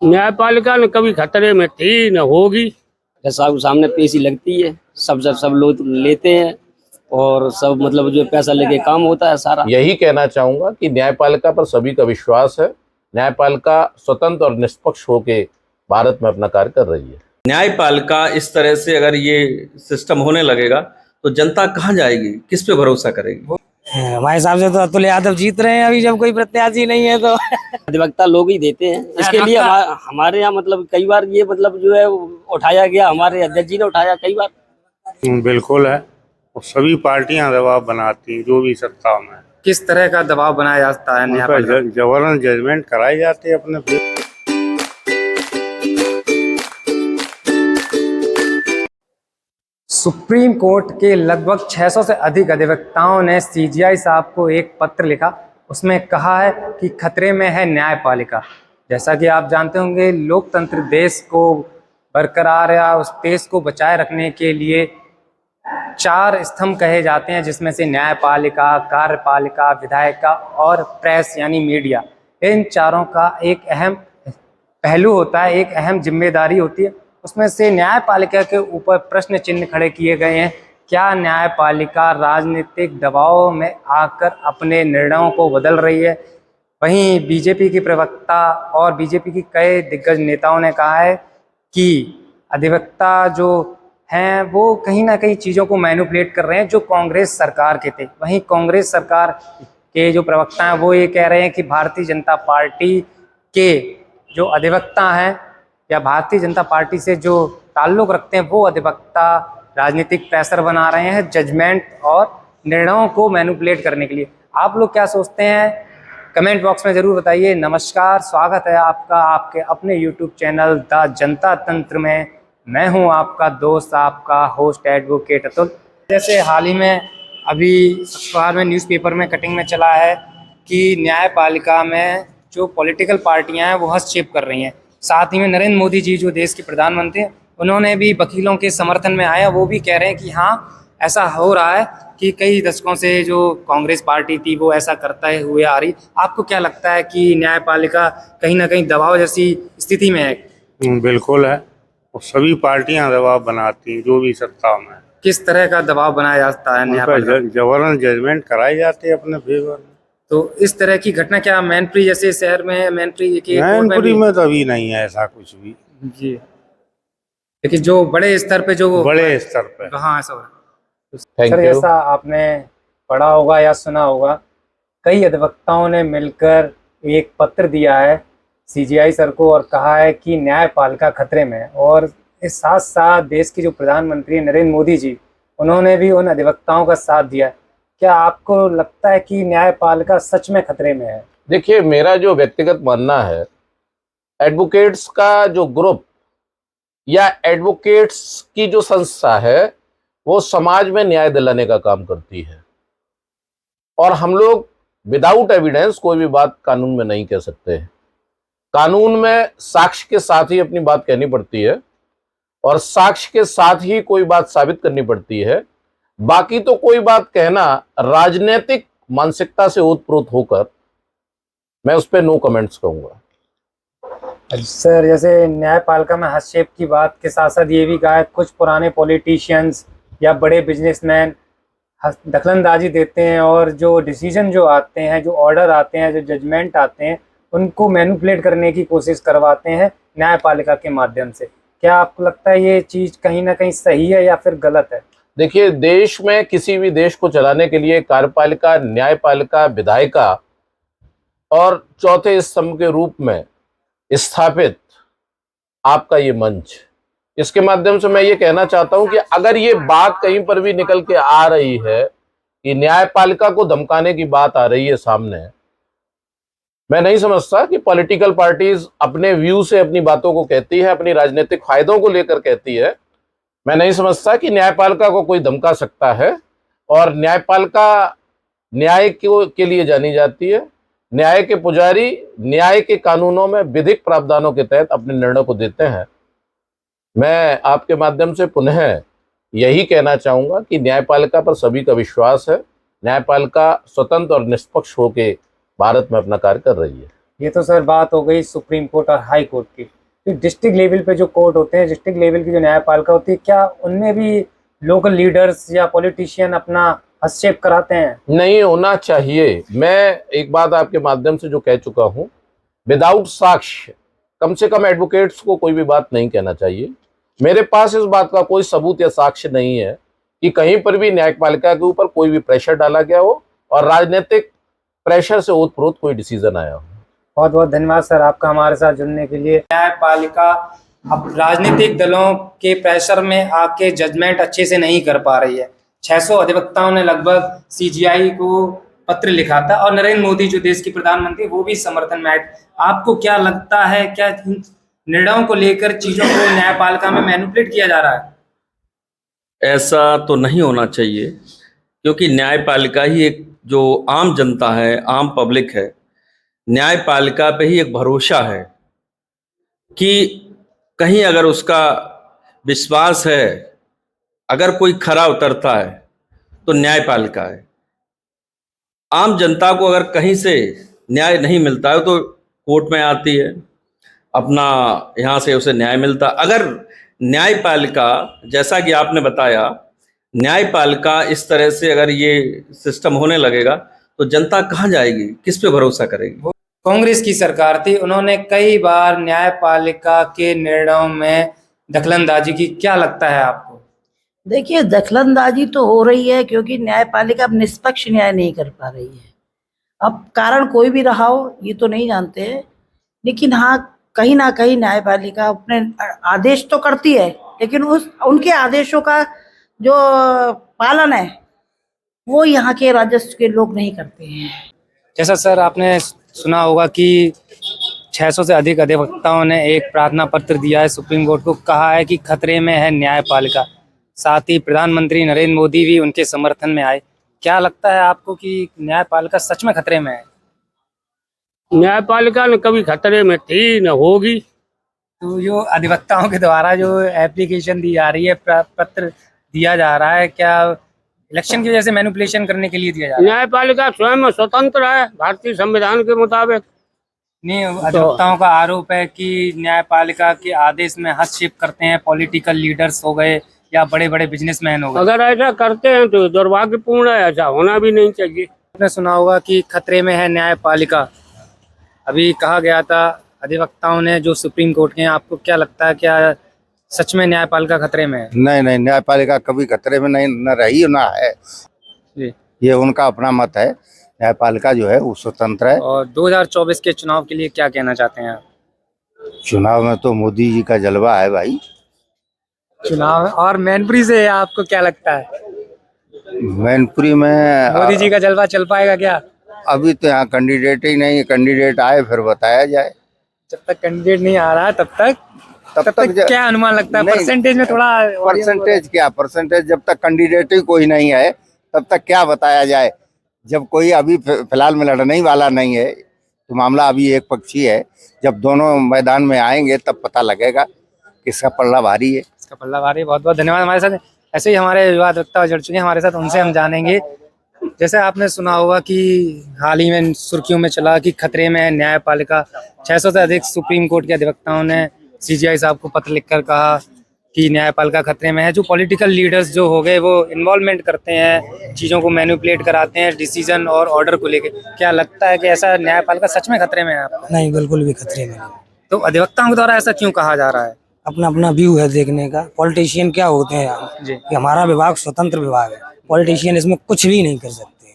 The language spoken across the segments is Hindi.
न्यायपालिका न कभी खतरे में थी न होगी। सब सामने पेशी लगती है, सब लोग लेते हैं और सब मतलब जो पैसा लेके काम होता है सारा। यही कहना चाहूंगा कि न्यायपालिका पर सभी का विश्वास है। न्यायपालिका स्वतंत्र और निष्पक्ष होकर भारत में अपना कार्य कर रही है। न्यायपालिका इस तरह से अगर ये सिस्टम होने लगेगा तो जनता कहाँ जाएगी, किस पे भरोसा करेगी? हमारे हिसाब से तो अतुल यादव जीत रहे हैं अभी, जब कोई प्रत्याशी नहीं है तो अधिवक्ता लोग ही देते हैं। इसके लिए हमारे यहाँ मतलब कई बार ये मतलब जो है उठाया गया, हमारे अध्यक्ष जी ने उठाया कई बार। बिल्कुल है, और सभी पार्टियां दबाव बनाती हैं जो भी सत्ता में। किस तरह का दबाव बनाया जाता है? जबरन जजमेंट कराए जाते हैं अपने। सुप्रीम कोर्ट के लगभग 600 से अधिक अधिवक्ताओं ने सीजीआई साहब को एक पत्र लिखा। उसमें कहा है कि खतरे में है न्यायपालिका। जैसा कि आप जानते होंगे, लोकतंत्र देश को बरकरार या उस देश को बचाए रखने के लिए 4 स्तंभ कहे जाते हैं, जिसमें से न्यायपालिका, कार्यपालिका, विधायिका और प्रेस यानी मीडिया। इन चारों का एक अहम पहलू होता है, एक अहम जिम्मेदारी होती है। उसमें से न्यायपालिका के ऊपर प्रश्न चिन्ह खड़े किए गए हैं। क्या न्यायपालिका राजनीतिक दबाव में आकर अपने निर्णयों को बदल रही है? वहीं बीजेपी की प्रवक्ता और बीजेपी की कई दिग्गज नेताओं ने कहा है कि अधिवक्ता जो हैं वो कहीं ना कहीं चीज़ों को मैनिपुलेट कर रहे हैं जो कांग्रेस सरकार के थे। वहीं कांग्रेस सरकार के जो प्रवक्ता हैं वो ये कह रहे हैं कि भारतीय जनता पार्टी के जो अधिवक्ता हैं या भारतीय जनता पार्टी से जो ताल्लुक़ रखते हैं वो अधिवक्ता राजनीतिक प्रेशर बना रहे हैं जजमेंट और निर्णयों को मैनिपुलेट करने के लिए। आप लोग क्या सोचते हैं? कमेंट बॉक्स में ज़रूर बताइए। नमस्कार, स्वागत है आपका आपके अपने यूट्यूब चैनल द जनता तंत्र में। मैं हूं आपका दोस्त, आपका होस्ट एडवोकेट अतुल। जैसे हाल ही में अभी अखबार में, न्यूज़पेपर में कटिंग में चला है कि न्यायपालिका में जो पॉलिटिकल पार्टियां हैं वो हस्तक्षेप कर रही हैं। साथ ही में नरेंद्र मोदी जी जो देश के प्रधानमंत्री हैं, उन्होंने भी वकीलों के समर्थन में आया। वो भी कह रहे हैं कि हाँ, ऐसा हो रहा है कि कई दशकों से जो कांग्रेस पार्टी थी वो ऐसा करता हुए आ रही। आपको क्या लगता है कि न्यायपालिका कहीं ना कहीं दबाव जैसी स्थिति में है? बिल्कुल है, और सभी पार्टियां दबाव बनाती हैं जो भी सत्ता में। किस तरह का दबाव बनाया जाता है? जबरन जजमेंट कराए जाते हैं अपने फेवर में। तो इस तरह की घटना क्या मैनपुरी जैसे शहर में, मैनपुरी में तो अभी नहीं है ऐसा कुछ भी जी, लेकिन जो बड़े स्तर पे हाँ ऐसा हो रहा है। सर, ऐसा आपने पढ़ा होगा या सुना होगा, कई अधिवक्ताओं ने मिलकर एक पत्र दिया है सीजीआई सर को और कहा है कि न्यायपालिका खतरे में है। और इस साथ साथ देश के जो प्रधानमंत्री नरेंद्र मोदी जी, उन्होंने भी उन अधिवक्ताओं का साथ दिया। क्या आपको लगता है कि न्यायपालिका सच में खतरे में है? देखिए, मेरा जो व्यक्तिगत मानना है, एडवोकेट्स का जो ग्रुप या एडवोकेट्स की जो संस्था है वो समाज में न्याय दिलाने का काम करती है। और हम लोग विदाउट एविडेंस कोई भी बात कानून में नहीं कह सकते हैं। कानून में साक्ष्य के साथ ही अपनी बात कहनी पड़ती है और साक्ष्य के साथ ही कोई बात साबित करनी पड़ती है। बाकी तो कोई बात कहना राजनीतिक मानसिकता से ओतप्रोत होकर, मैं उस पर नो कमेंट्स कहूंगा। सर, जैसे न्यायपालिका में हस्तक्षेप की बात के साथ साथ ये भी कहा है कुछ पुराने पॉलिटिशियंस या बड़े बिजनेसमैन दखलंदाजी देते हैं और जो डिसीजन जो आते हैं, जो ऑर्डर आते हैं, जो जजमेंट आते हैं, उनको मैनिपुलेट करने की कोशिश करवाते हैं न्यायपालिका के माध्यम से। क्या आपको लगता है ये चीज़ कहीं ना कहीं सही है या फिर गलत है? देखिए, देश में किसी भी देश को चलाने के लिए कार्यपालिका, न्यायपालिका, विधायिका और चौथे स्तंभ के रूप में स्थापित आपका ये मंच, इसके माध्यम से मैं ये कहना चाहता हूं कि अगर ये बात कहीं पर भी निकल के आ रही है कि न्यायपालिका को धमकाने की बात आ रही है सामने, मैं नहीं समझता कि पॉलिटिकल पार्टीज अपने व्यू से अपनी बातों को कहती है, अपनी राजनीतिक फायदों को लेकर कहती है। मैं नहीं समझता कि न्यायपालिका को कोई धमका सकता है। और न्यायपालिका न्याय के लिए जानी जाती है। न्याय के पुजारी न्याय के कानूनों में विधिक प्रावधानों के तहत अपने निर्णय को देते हैं। मैं आपके माध्यम से पुनः यही कहना चाहूंगा कि न्यायपालिका पर सभी का विश्वास है। न्यायपालिका स्वतंत्र और निष्पक्ष होकर भारत में अपना कार्य कर रही है। ये तो सर बात हो गई सुप्रीम कोर्ट और हाई कोर्ट की। तो डिस्ट्रिक्ट लेवल पे जो कोर्ट होते हैं, डिस्ट्रिक्ट लेवल की जो न्यायपालिका होती है, क्या उनमें भी लोकल लीडर्स या पॉलिटिशियन अपना हस्तक्षेप कराते हैं? नहीं होना चाहिए। मैं एक बात आपके माध्यम से जो कह चुका हूं, विदाउट साक्ष्य कम से कम एडवोकेट्स को कोई भी बात नहीं कहना चाहिए। मेरे पास इस बात का कोई सबूत या साक्ष्य नहीं है कि कहीं पर भी न्यायपालिका के ऊपर कोई भी प्रेशर डाला गया हो और राजनीतिक प्रेशर से ओतप्रोत कोई डिसीजन आया हो। बहुत बहुत धन्यवाद सर आपका हमारे साथ जुड़ने के लिए। न्यायपालिका अब राजनीतिक दलों के प्रेशर में आके जजमेंट अच्छे से नहीं कर पा रही है। 600 अधिवक्ताओं ने लगभग सीजीआई को पत्र लिखा था और नरेंद्र मोदी जो देश के प्रधानमंत्री वो भी समर्थन में आए। आपको क्या लगता है, क्या इन निर्णयों को लेकर चीजों को न्यायपालिका में मैनिपुलेट किया जा रहा है? ऐसा तो नहीं होना चाहिए, क्योंकि न्यायपालिका ही एक जो आम जनता है, आम पब्लिक है, न्यायपालिका पे ही एक भरोसा है कि कहीं अगर उसका विश्वास है, अगर कोई खरा उतरता है तो न्यायपालिका है। आम जनता को अगर कहीं से न्याय नहीं मिलता है तो कोर्ट में आती है, अपना यहाँ से उसे न्याय मिलता। अगर न्यायपालिका, जैसा कि आपने बताया, न्यायपालिका इस तरह से अगर ये सिस्टम होने लगेगा तो जनता कहाँ जाएगी, किस पे भरोसा करेगी? कांग्रेस की सरकार थी, उन्होंने कई बार न्यायपालिका के निर्णयों में दखलंदाजी की। क्या लगता है आपको? देखिए, दखलंदाजी तो हो रही है क्योंकि न्यायपालिका अब निष्पक्ष न्याय नहीं कर पा रही है। अब कारण कोई भी रहा हो ये तो नहीं जानते हैं, लेकिन हाँ, कहीं ना कहीं न्यायपालिका अपने आदेश तो करती है, लेकिन उनके आदेशों का जो पालन है वो यहाँ के राजस्व के लोग नहीं करते हैं। जैसा सर आपने सुना होगा कि 600 से अधिक अधिवक्ताओं ने एक प्रार्थना पत्र दिया है सुप्रीम कोर्ट को, कहा है कि खतरे में है न्यायपालिका। साथ ही प्रधानमंत्री नरेंद्र मोदी भी उनके समर्थन में आए। क्या लगता है आपको कि न्यायपालिका सच में खतरे में है? न्यायपालिका न कभी खतरे में थी न होगी। तो जो अधिवक्ताओं के द्वारा जो एप्लीकेशन दी जा रही है, पत्र दिया जा रहा है, क्या इलेक्शन की वजह से मैनिपुलेशन करने के लिए दिया जा रहा है? न्यायपालिका स्वयं स्वतंत्र है भारतीय संविधान के मुताबिक। नहीं, अधिवक्ताओं का आरोप है कि न्यायपालिका के आदेश में हस्तक्षेप करते हैं पॉलिटिकल लीडर्स हो गए या बड़े बड़े बिजनेसमैन हो गए। अगर ऐसा करते हैं तो दुर्भाग्यपूर्ण है, ऐसा होना भी नहीं चाहिए। आपने सुना होगा कि खतरे में है न्यायपालिका, अभी कहा गया था अधिवक्ताओं ने जो सुप्रीम कोर्ट के हैं। आपको क्या लगता है, क्या सच में न्यायपालिका खतरे में है? नहीं नहीं, न्यायपालिका कभी खतरे में नहीं, न रही ना है जी। ये उनका अपना मत है। न्यायपालिका जो है वो स्वतंत्र है। और 2024 के चुनाव के लिए क्या कहना चाहते हैं आप? चुनाव में तो मोदी जी का जलवा है भाई। चुनाव और मैनपुरी से आपको क्या लगता है, मैनपुरी में मोदी जी का जलवा चल पाएगा क्या? अभी तो यहाँ कैंडिडेट ही नहीं है, कैंडिडेट आए फिर बताया जाए। जब तक कैंडिडेट नहीं आ रहा है तब तक क्या अनुमान लगता है? परसेंटेज में थोड़ा परसेंटेज क्या, परसेंटेज जब तक कैंडिडेट ही कोई नहीं है तब तक क्या बताया जाए। जब कोई अभी फिलहाल में लड़ने ही वाला नहीं है तो मामला अभी एक पक्षी है। जब दोनों मैदान में आएंगे तब पता लगेगा किसका पल्ला भारी है। इसका पल्ला भारी। बहुत बहुत धन्यवाद। हमारे साथ ऐसे ही हमारे युवा अधिवक्ता जुड़ चुके हैं हमारे साथ, उनसे हम जानेंगे। जैसे आपने सुना होगा कि हाल ही में सुर्खियों में चला कि खतरे में है न्यायपालिका। 600 से अधिक सुप्रीम कोर्ट के अधिवक्ताओं ने सीजीआई साहब को पत्र लिखकर कहा कि न्यायपालिका खतरे में है। जो पॉलिटिकल लीडर्स जो हो गए वो इन्वॉल्वमेंट करते हैं, चीज़ों को मैनिपुलेट कराते हैं डिसीजन और ऑर्डर को लेके। क्या लगता है कि ऐसा न्यायपालिका सच में खतरे में है आपका? नहीं, बिल्कुल भी खतरे में नहीं। तो अधिवक्ताओं के द्वारा ऐसा क्यों कहा जा रहा है? अपना अपना व्यू है देखने का। पॉलिटिशियन क्या होते हैं जी। कि हमारा विभाग स्वतंत्र विभाग है, पॉलिटिशियन इसमें कुछ भी नहीं कर सकते।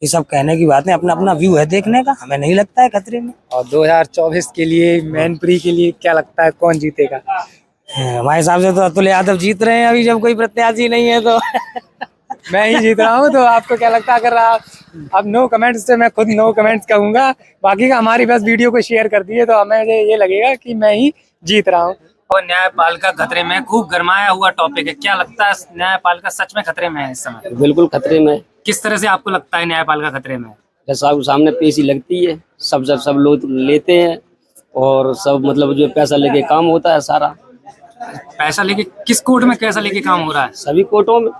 ये सब कहने की बात है, अपना अपना व्यू है देखने का। हमें नहीं लगता है खतरे में। और 2024 के लिए मैनपुरी के लिए क्या लगता है, कौन जीतेगा? हमारे हिसाब से तो अतुल यादव जीत रहे हैं अभी, जब कोई प्रत्याशी नहीं है तो मैं ही जीत रहा हूँ। तो आपको क्या लगता है? अगर आप अब नो कमेंट्स से, मैं खुद नो कमेंट्स कहूंगा, बाकी का हमारी बस वीडियो को शेयर कर दिए तो हमें ये लगेगा कि मैं ही जीत रहा हूँ। और न्यायपालिका खतरे में खूब गरमाया हुआ टॉपिक है। क्या लगता है न्यायपालिका सच में खतरे में है इस समय? बिल्कुल खतरे में। किस तरह से आपको लगता है न्यायपालिका खतरे में? जैसा सामने पेशी लगती है, सब लोग लेते हैं और सब मतलब जो पैसा लेके काम होता है सारा। पैसा लेके किस कोर्ट में कैसा लेके काम हो रहा है? सभी कोर्टों में।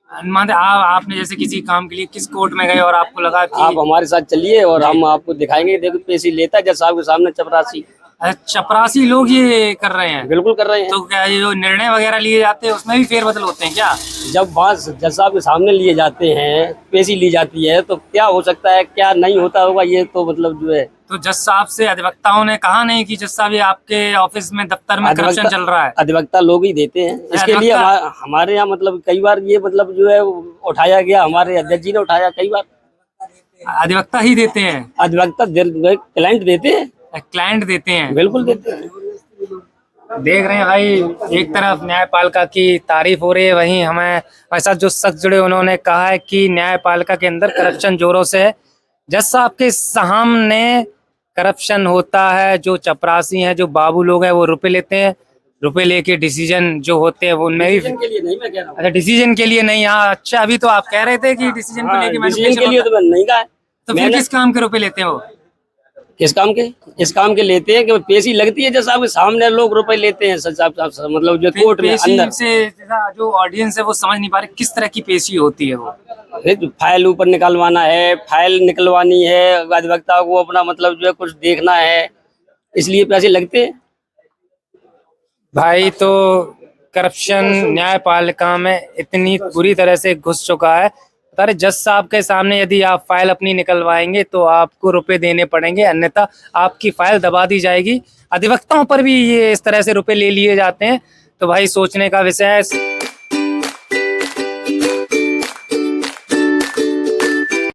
मान आपने जैसे किसी काम के लिए किस कोर्ट में गए और आपको लगा कि आप हमारे साथ चलिए और हम आपको दिखाएंगे। देखो पेशी लेता है जज साहब के सामने चपरासी, चपरासी लोग ये कर रहे हैं। बिल्कुल कर रहे हैं। तो क्या ये जो निर्णय वगैरह लिए जाते हैं उसमें भी फेरबदल होते हैं क्या? जब वहाँ जज साहब के सामने लिए जाते हैं, पेशी ली जाती है, तो क्या हो सकता है क्या नहीं होता होगा, ये तो मतलब जो है। तो जज साहब से अधिवक्ताओं ने कहा नहीं कि जज साहब ये आपके ऑफिस में दफ्तर में करप्शन चल रहा है? अधिवक्ता लोग ही देते हैं। इसके लिए हमारे यहाँ मतलब कई बार ये मतलब जो है उठाया गया, हमारे अध्यक्ष जी ने उठाया कई बार। अधिवक्ता ही देते हैं? अधिवक्ता क्लाइंट देते हैं। क्लाइंट देते हैं? बिल्कुल देते हैं। देख रहे हैं भाई, एक तरफ न्यायपालिका की तारीफ हो रही है, वहीं हमें ऐसा जो शख्स जुड़े उन्होंने कहा है कि न्यायपालिका के अंदर करप्शन जोरों से है। जज साहब के सामने करप्शन होता है। जो चपरासी हैं, जो बाबू लोग हैं, वो रुपए लेते हैं। रुपए लेके डिसीजन जो होते हैं वो उनमें भी के लिए नहीं, मैं कह रहा हूँ। अच्छा, डिसीजन के लिए नहीं। हाँ, अच्छा, अभी तो आप कह रहे थे कि डिसीजन को लेके डिसीजन के लिए तो मैंने नहीं कहा है। तो फिर किस काम के रुपए लेते हैं वो? किस काम के? इस काम के लेते हैं कि पेशी लगती है जज साहब के सामने, लोग रुपए लेते हैं सच साहब मतलब जो कोर्ट में अंदर से जो ऑडियंस है वो समझ नहीं पा रहे किस तरह की पेशी होती है वो। फाइल ऊपर निकलवाना है, फाइल निकलवानी है, अधिवक्ता को अपना मतलब जो है कुछ देखना है, इसलिए पैसे लगते हैं भाई। तो करप्शन न्यायपालिका में इतनी बुरी तरह से घुस चुका है। बता रहे जज साहब के सामने यदि आप फाइल अपनी निकलवाएंगे तो आपको रुपए देने पड़ेंगे, अन्यथा आपकी फाइल दबा दी जाएगी। अधिवक्ताओं पर भी ये इस तरह से रुपए ले लिए जाते हैं। तो भाई सोचने का विषय है।